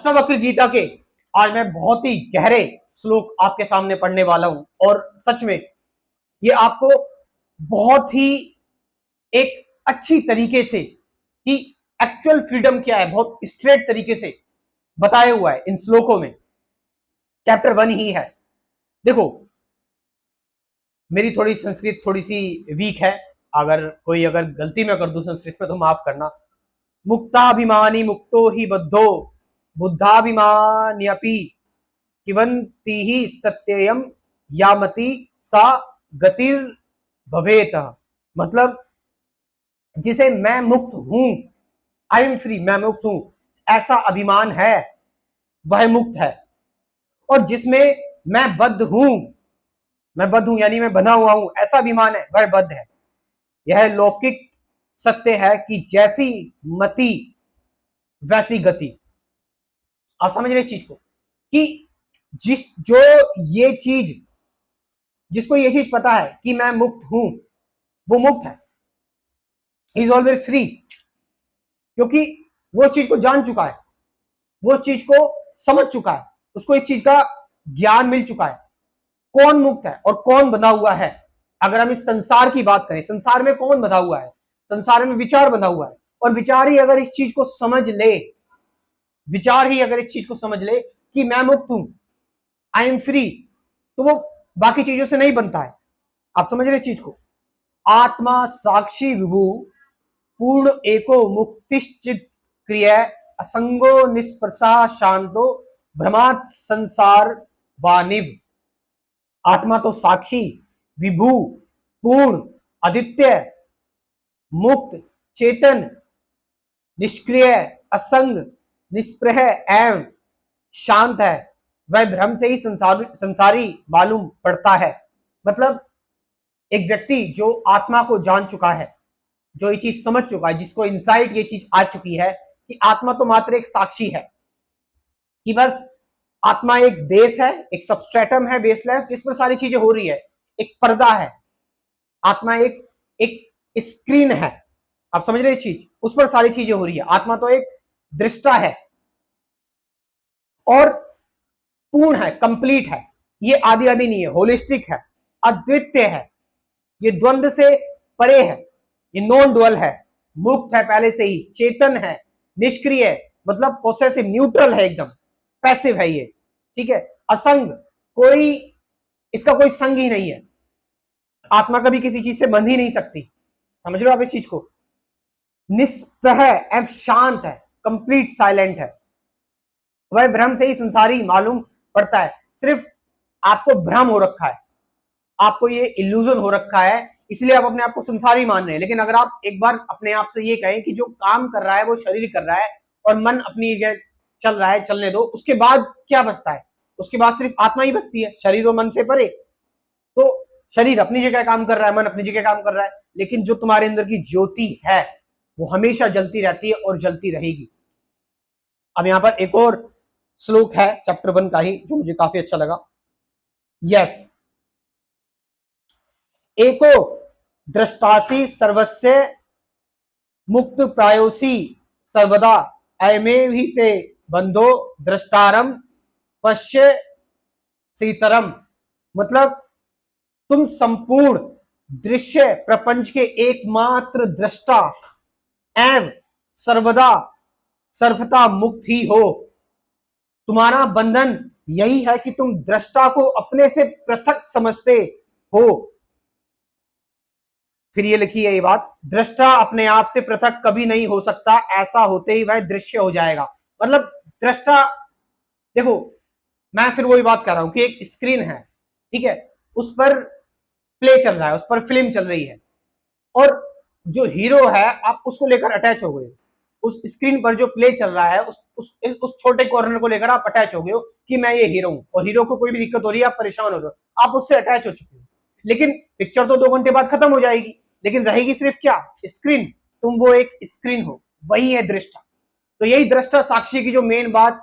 अष्टावक्र गीता के आज मैं बहुत ही गहरे श्लोक आपके सामने पढ़ने वाला हूं और सच में ये आपको बहुत ही एक अच्छी तरीके से कि एक्चुअल फ्रीडम क्या है बहुत स्ट्रेट तरीके से बताया हुआ है इन श्लोकों में। चैप्टर 1 ही है। देखो, मेरी थोड़ी संस्कृत थोड़ी सी वीक है, अगर गलती मैं कर दूं संस्कृत में तो माफ करना। मुक्ताभिमानी मुक्तो ही बद्धो बुद्धाभिमान्यपि किवंती ही सत्ययम यामति सा गतिर भवेत। मतलब जिसे मैं मुक्त हूं, आई एम फ्री, मैं मुक्त हूं, ऐसा अभिमान है वह मुक्त है। और जिसमें मैं बद्ध हूं यानी मैं बंधा हुआ हूं, ऐसा अभिमान है वह बद्ध है। यह लौकिक सत्य है कि जैसी मति वैसी गति। आप समझ रहे इस चीज को कि जिसको ये चीज पता है कि मैं मुक्त हूं वो मुक्त है, इज ऑलवेज फ्री, क्योंकि वो चीज को जान चुका है, वो चीज को समझ चुका है, उसको इस चीज का ज्ञान मिल चुका है कौन मुक्त है और कौन बंधा हुआ है। अगर हम इस संसार की बात करें, संसार में कौन बंधा हुआ है? संसार में विचार बंधा हुआ है। और विचार ही अगर इस चीज को समझ ले कि मैं मुक्त हूं, आई एम फ्री, तो वो बाकी चीजों से नहीं बनता है। आप समझ रहे चीज को? आत्मा साक्षी विभु पूर्ण एको मुक्तिश्चित क्रिया असंगो निष्प्रसा शांतो भ्रमात् संसार वानिव। आत्मा तो साक्षी, विभू, पूर्ण, अद्वितीय, मुक्त, चेतन, निष्क्रिय, असंग, निष्प्रह एवं शांत है। वह भ्रम से ही संसारी मालूम पड़ता है। मतलब एक व्यक्ति जो आत्मा को जान चुका है, जो ये चीज समझ चुका है, जिसको इनसाइट ये चीज आ चुकी है कि आत्मा तो मात्र एक साक्षी है, कि बस आत्मा एक बेस है, एक सबस्ट्रेटम है, बेसलेस, जिस पर सारी चीजें हो रही है, एक पर्दा है। आत्मा एक स्क्रीन है। आप समझ रहे चीज? उस पर सारी चीजें हो रही है। आत्मा तो एक दृष्टा है और पूर्ण है, कंप्लीट है। ये आदि आदि नहीं है, होलिस्टिक है, अद्वितीय है, ये द्वंद्व से परे है, ये नॉन डुअल है, मुक्त है पहले से ही, चेतन है, निष्क्रिय मतलब पोसेसिव, न्यूट्रल है, एकदम पैसिव है ये, ठीक है। असंग, इसका कोई संग ही नहीं है। आत्मा कभी किसी चीज से बंध ही नहीं सकती। समझ लो आप इस चीज को। निष्प्रह एवं शांत है, कंप्लीट साइलेंट है। वह भ्रम से ही संसारी मालूम पड़ता है। सिर्फ आपको भ्रम हो रखा है, आपको ये इल्यूजन हो रखा है, इसलिए आप अपने आप को संसारी मान रहे हैं। लेकिन अगर आप एक बार अपने आप से ये कहें कि जो काम कर रहा है वो शरीर कर रहा है और मन अपनी जगह चल रहा है, चलने दो, उसके बाद क्या बचता है? उसके बाद सिर्फ आत्मा ही बचती है, शरीर और मन से परे। तो शरीर अपनी जगह काम कर रहा है, मन अपनी जगह काम कर रहा है, लेकिन जो तुम्हारे अंदर की ज्योति है वो हमेशा जलती रहती है और जलती रहेगी। अब यहां पर एक और श्लोक है चैप्टर 1 का ही, जो मुझे काफी अच्छा लगा। यस, एको दृष्टासी सर्वस्य मुक्त प्रायोसी सर्वदा अयमेव ही ते बंधो दृष्टारम पश्य सीतरम। मतलब तुम संपूर्ण दृश्य प्रपंच के एकमात्र दृष्टा एवं सर्वथा मुक्त ही हो। तुम्हारा बंधन यही है कि तुम दृष्टा को अपने से पृथक समझते हो। फिर ये लिखी है ये बात, दृष्टा अपने आप से पृथक कभी नहीं हो सकता, ऐसा होते ही वह दृश्य हो जाएगा। मतलब दृष्टा, देखो मैं फिर वही बात कर रहा हूं कि एक स्क्रीन है, ठीक है, उस पर प्ले चल रहा है, उस पर फिल्म चल रही है, और जो हीरो है आप उसको लेकर अटैच हो गए। उस स्क्रीन पर जो प्ले चल रहा है उस छोटे कॉर्नर को लेकर आप अटैच हो गए हो कि मैं ये हीरो हूं, और हीरो को कोई भी दिक्कत हो रही है, आप परेशान हो रहे हो, आप उससे अटैच हो चुके हो। लेकिन पिक्चर तो 2 घंटे बाद खत्म हो जाएगी, लेकिन रहेगी सिर्फ क्या? स्क्रीन। तुम वो एक स्क्रीन हो, वही है दृष्टा। तो यही दृष्टा साक्षी की जो मेन बात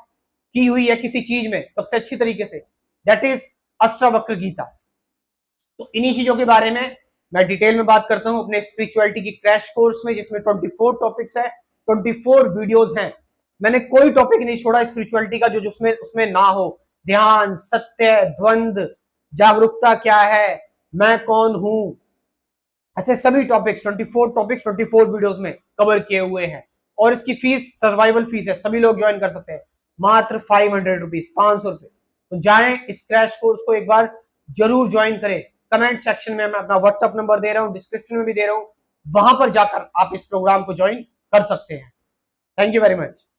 की हुई है किसी चीज में सबसे अच्छी तरीके से, दैट इज अष्टावक्र गीता। तो इन्हीं चीजों के बारे में मैं डिटेल में बात करता हूं अपने स्पिरिचुअलिटी की क्रैश कोर्स में, जिसमें 24 टॉपिक्स है, 24 वीडियोस हैं। मैंने कोई टॉपिक नहीं छोड़ा स्पिरिचुअलिटी का जो जिसमें उसमें ना हो। ध्यान, सत्य, द्वंद, जागरूकता क्या है, मैं कौन हूं, ऐसे सभी टॉपिक्स 24 वीडियोस में कवर किए हुए हैं। और इसकी फीस सर्वाइवल फीस है, सभी लोग ज्वाइन कर सकते हैं, मात्र 500 रुपीज, 500 रुपए। तो जाएं इस क्रैश कोर्स को एक बार जरूर ज्वाइन करें। कमेंट सेक्शन में मैं अपना व्हाट्सअप नंबर दे रहा हूं, डिस्क्रिप्शन में भी दे रहा हूं, वहां पर जाकर आप इस प्रोग्राम को ज्वाइन कर सकते हैं। Thank you very much.